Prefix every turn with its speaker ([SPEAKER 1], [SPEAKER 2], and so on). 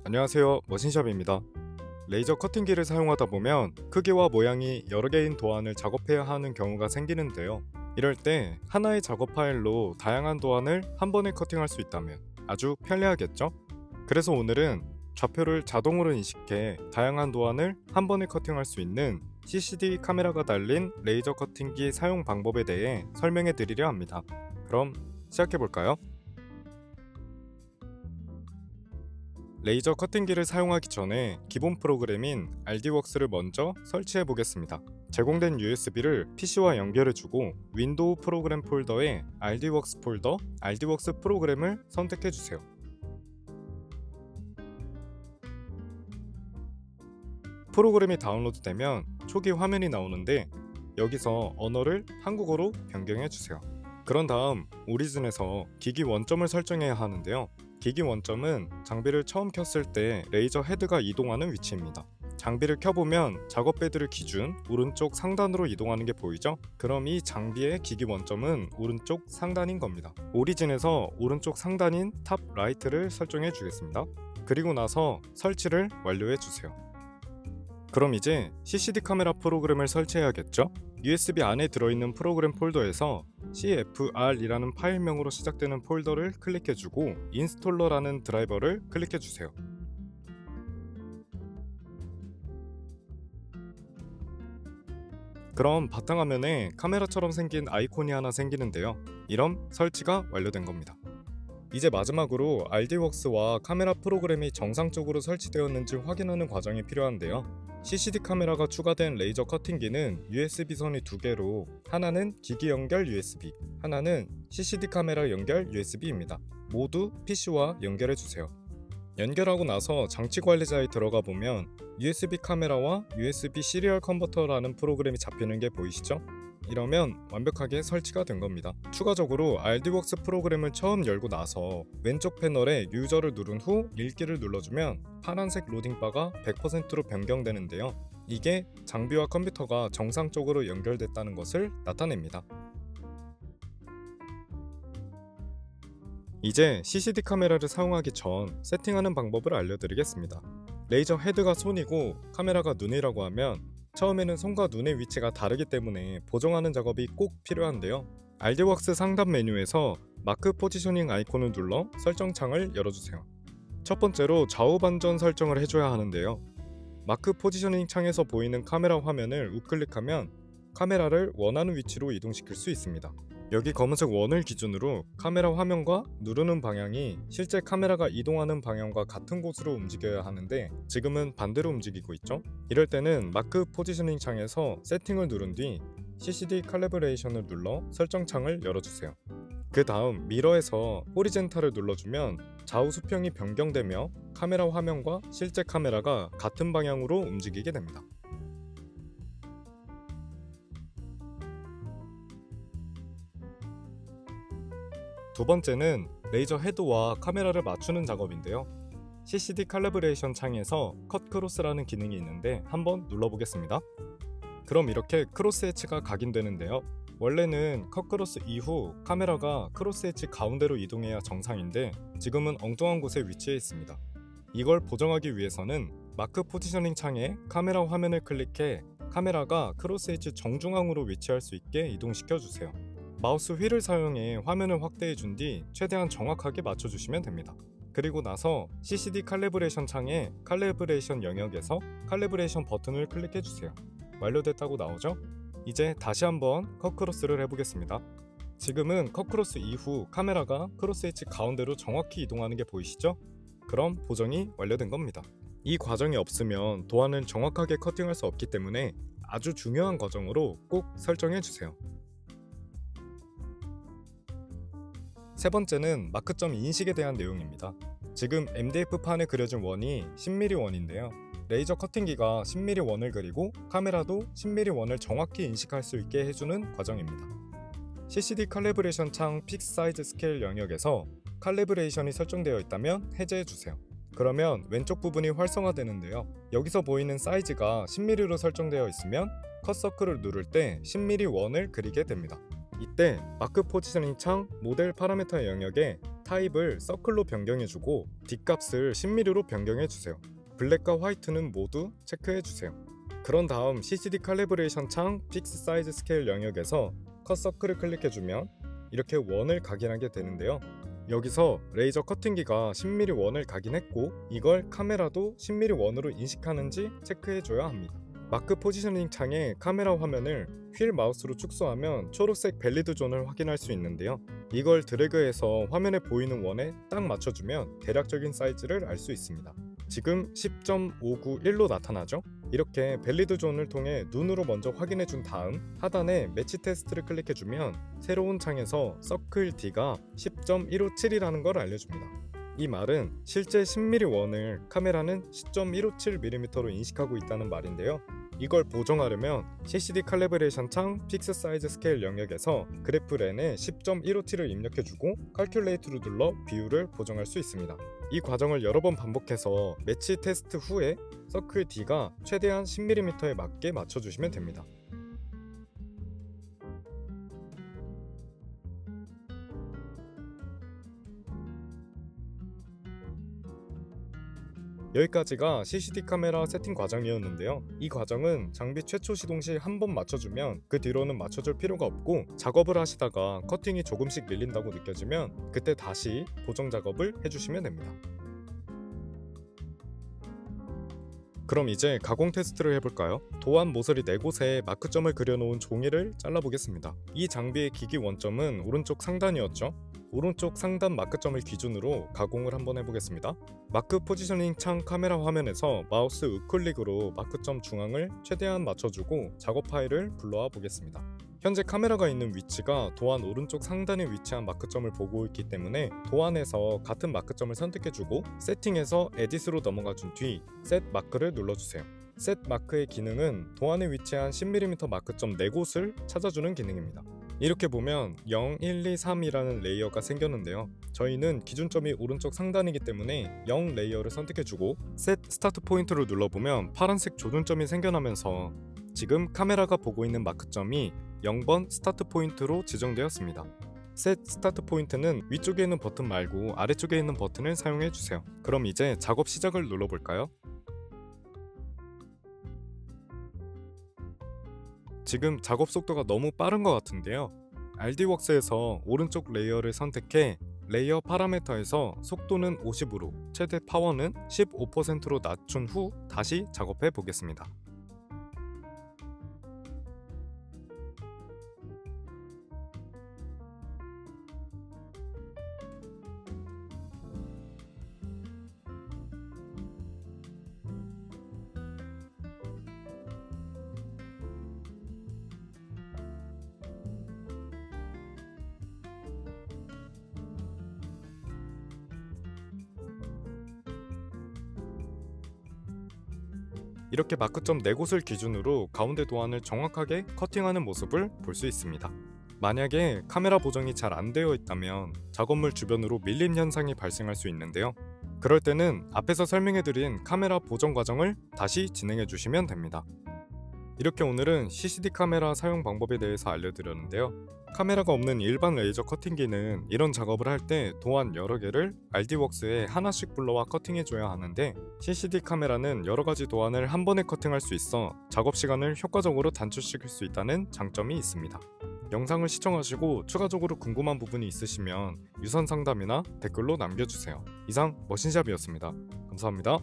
[SPEAKER 1] 안녕하세요, 머신샵입니다. 레이저 커팅기를 사용하다 보면 크기와 모양이 여러 개인 도안을 작업해야 하는 경우가 생기는데요. 이럴 때 하나의 작업 파일로 다양한 도안을 한 번에 커팅할 수 있다면 아주 편리하겠죠? 그래서 오늘은 좌표를 자동으로 인식해 다양한 도안을 한 번에 커팅할 수 있는 CCD 카메라가 달린 레이저 커팅기 사용 방법에 대해 설명해 드리려 합니다. 그럼 시작해 볼까요? 레이저 커팅기를 사용하기 전에 기본 프로그램인 RD웍스를 먼저 설치해 보겠습니다. 제공된 USB를 PC와 연결해주고 윈도우 프로그램 폴더에 RD웍스 폴더, RD웍스 프로그램을 선택해 주세요. 프로그램이 다운로드되면 초기 화면이 나오는데 여기서 언어를 한국어로 변경해 주세요. 그런 다음 오리진에서 기기 원점을 설정해야 하는데요. 기기 원점은 장비를 처음 켰을 때 레이저 헤드가 이동하는 위치입니다. 장비를 켜보면 작업 베드를 기준 오른쪽 상단으로 이동하는 게 보이죠? 그럼 이 장비의 기기 원점은 오른쪽 상단인 겁니다. 오리진에서 오른쪽 상단인 탑 라이트를 설정해 주겠습니다. 그리고 나서 설치를 완료해 주세요. 그럼 이제 CCD 카메라 프로그램을 설치해야겠죠? USB 안에 들어있는 프로그램 폴더에서 CFR이라는 파일명으로 시작되는 폴더를 클릭해주고 인스톨러라는 드라이버를 클릭해주세요. 그럼 바탕화면에 카메라처럼 생긴 아이콘이 하나 생기는데요. 이럼 설치가 완료된 겁니다. 이제 마지막으로 RD웍스와 카메라 프로그램이 정상적으로 설치되었는지 확인하는 과정이 필요한데요. CCD 카메라가 추가된 레이저 커팅기는 USB 선이 두 개로 하나는 기기 연결 USB, 하나는 CCD 카메라 연결 USB입니다. 모두 PC와 연결해주세요. 연결하고 나서 장치 관리자에 들어가 보면 USB 카메라와 USB 시리얼 컨버터라는 프로그램이 잡히는 게 보이시죠? 이러면 완벽하게 설치가 된 겁니다. 추가적으로 RD웍스 프로그램을 처음 열고 나서 왼쪽 패널에 유저를 누른 후 읽기를 눌러주면 파란색 로딩바가 100%로 변경되는데요. 이게 장비와 컴퓨터가 정상적으로 연결됐다는 것을 나타냅니다. 이제 CCD 카메라를 사용하기 전 세팅하는 방법을 알려드리겠습니다. 레이저 헤드가 손이고 카메라가 눈이라고 하면 처음에는 손과 눈의 위치가 다르기 때문에 보정하는 작업이 꼭 필요한데요. RD웍스 상단 메뉴에서 마크 포지셔닝 아이콘을 눌러 설정창을 열어주세요. 첫 번째로 좌우 반전 설정을 해줘야 하는데요. 마크 포지셔닝 창에서 보이는 카메라 화면을 우클릭하면 카메라를 원하는 위치로 이동시킬 수 있습니다. 여기 검은색 원을 기준으로 카메라 화면과 누르는 방향이 실제 카메라가 이동하는 방향과 같은 곳으로 움직여야 하는데 지금은 반대로 움직이고 있죠? 이럴 때는 마크 포지셔닝 창에서 세팅을 누른 뒤 CCD 칼리브레이션을 눌러 설정창을 열어주세요. 그 다음 미러에서 호리젠탈을 눌러주면 좌우 수평이 변경되며 카메라 화면과 실제 카메라가 같은 방향으로 움직이게 됩니다. 두 번째는 레이저 헤드와 카메라를 맞추는 작업인데요. CCD 칼리브레이션 창에서 컷 크로스라는 기능이 있는데 한번 눌러보겠습니다. 그럼 이렇게 크로스 엣지가 각인되는데요. 원래는 컷 크로스 이후 카메라가 크로스 엣지 가운데로 이동해야 정상인데 지금은 엉뚱한 곳에 위치해 있습니다. 이걸 보정하기 위해서는 마크 포지셔닝 창에 카메라 화면을 클릭해 카메라가 크로스 엣지 정중앙으로 위치할 수 있게 이동시켜 주세요. 마우스 휠을 사용해 화면을 확대해 준 뒤 최대한 정확하게 맞춰주시면 됩니다. 그리고 나서 CCD 칼리브레이션 창에 칼리브레이션 영역에서 칼리브레이션 버튼을 클릭해 주세요. 완료됐다고 나오죠? 이제 다시 한번 컷 크로스를 해보겠습니다. 지금은 컷 크로스 이후 카메라가 크로스 엣지 가운데로 정확히 이동하는 게 보이시죠? 그럼 보정이 완료된 겁니다. 이 과정이 없으면 도안을 정확하게 커팅할 수 없기 때문에 아주 중요한 과정으로 꼭 설정해 주세요. 세 번째는 마크점 인식에 대한 내용입니다. 지금 MDF판에 그려진 원이 10mm 원인데요. 레이저 커팅기가 10mm 원을 그리고 카메라도 10mm 원을 정확히 인식할 수 있게 해주는 과정입니다. CCD 칼리브레이션 창 픽스 사이즈 스케일 영역에서 칼리브레이션이 설정되어 있다면 해제해주세요. 그러면 왼쪽 부분이 활성화되는데요. 여기서 보이는 사이즈가 10mm로 설정되어 있으면 컷 서클을 누를 때 10mm 원을 그리게 됩니다. 이때 마크 포지셔닝 창 모델 파라미터 영역에 타입을 서클로 변경해주고 뒷값을 10mm로 변경해주세요. 블랙과 화이트는 모두 체크해주세요. 그런 다음 CCD 칼리브레이션 창 픽스 사이즈 스케일 영역에서 컷 서클을 클릭해주면 이렇게 원을 각인하게 되는데요. 여기서 레이저 커팅기가 10mm 원을 각인했고 이걸 카메라도 10mm 원으로 인식하는지 체크해줘야 합니다. 마크 포지셔닝 창의 카메라 화면을 휠 마우스로 축소하면 초록색 밸리드 존을 확인할 수 있는데요. 이걸 드래그해서 화면에 보이는 원에 딱 맞춰주면 대략적인 사이즈를 알 수 있습니다. 지금 10.591로 나타나죠? 이렇게 밸리드 존을 통해 눈으로 먼저 확인해 준 다음 하단에 매치 테스트를 클릭해주면 새로운 창에서 서클 D가 10.157이라는 걸 알려줍니다. 이 말은 실제 10mm 원을 카메라는 10.157mm로 인식하고 있다는 말인데요. 이걸 보정하려면 CCD 칼리브레이션 창 픽스 사이즈 스케일 영역에서 그래프렌에 10.157을 입력해주고 칼큘레이트로 눌러 비율을 보정할 수 있습니다. 이 과정을 여러 번 반복해서 매치 테스트 후에 서클 D가 최대한 10mm에 맞게 맞춰주시면 됩니다. 여기까지가 CCD 카메라 세팅 과정이었는데요. 이 과정은 장비 최초 시동 시 한 번 맞춰주면 그 뒤로는 맞춰줄 필요가 없고 작업을 하시다가 커팅이 조금씩 밀린다고 느껴지면 그때 다시 보정 작업을 해주시면 됩니다. 그럼 이제 가공 테스트를 해볼까요? 도안 모서리 4곳에 마크점을 그려놓은 종이를 잘라보겠습니다. 이 장비의 기기 원점은 오른쪽 상단이었죠? 오른쪽 상단 마크점을 기준으로 가공을 한번 해보겠습니다. 마크 포지셔닝 창 카메라 화면에서 마우스 우클릭으로 마크점 중앙을 최대한 맞춰주고 작업 파일을 불러와 보겠습니다. 현재 카메라가 있는 위치가 도안 오른쪽 상단에 위치한 마크점을 보고 있기 때문에 도안에서 같은 마크점을 선택해주고 세팅에서 에딧으로 넘어가준 뒤 셋 마크를 눌러주세요. 셋 마크의 기능은 도안에 위치한 10mm 마크점 4곳을 찾아주는 기능입니다. 이렇게 보면 0, 1, 2, 3이라는 레이어가 생겼는데요. 저희는 기준점이 오른쪽 상단이기 때문에 0 레이어를 선택해주고 셋 스타트 포인트를 눌러보면 파란색 조준점이 생겨나면서 지금 카메라가 보고 있는 마크점이 0번 스타트 포인트로 지정되었습니다. 셋 스타트 포인트는 위쪽에 있는 버튼 말고 아래쪽에 있는 버튼을 사용해주세요. 그럼 이제 작업 시작을 눌러볼까요? 지금 작업 속도가 너무 빠른 것 같은데요. RD웍스에서 오른쪽 레이어를 선택해 레이어 파라미터에서 속도는 50으로 최대 파워는 15%로 낮춘 후 다시 작업해 보겠습니다. 이렇게 마크점 4곳을 기준으로 가운데 도안을 정확하게 커팅하는 모습을 볼 수 있습니다. 만약에 카메라 보정이 잘 안 되어 있다면 작업물 주변으로 밀림 현상이 발생할 수 있는데요. 그럴 때는 앞에서 설명해드린 카메라 보정 과정을 다시 진행해 주시면 됩니다. 이렇게 오늘은 CCD 카메라 사용 방법에 대해서 알려드렸는데요. 카메라가 없는 일반 레이저 커팅기는 이런 작업을 할 때 도안 여러 개를 RD웍스에 하나씩 불러와 커팅해줘야 하는데 CCD 카메라는 여러 가지 도안을 한 번에 커팅할 수 있어 작업 시간을 효과적으로 단축시킬 수 있다는 장점이 있습니다. 영상을 시청하시고 추가적으로 궁금한 부분이 있으시면 유선 상담이나 댓글로 남겨주세요. 이상 머신샵이었습니다. 감사합니다.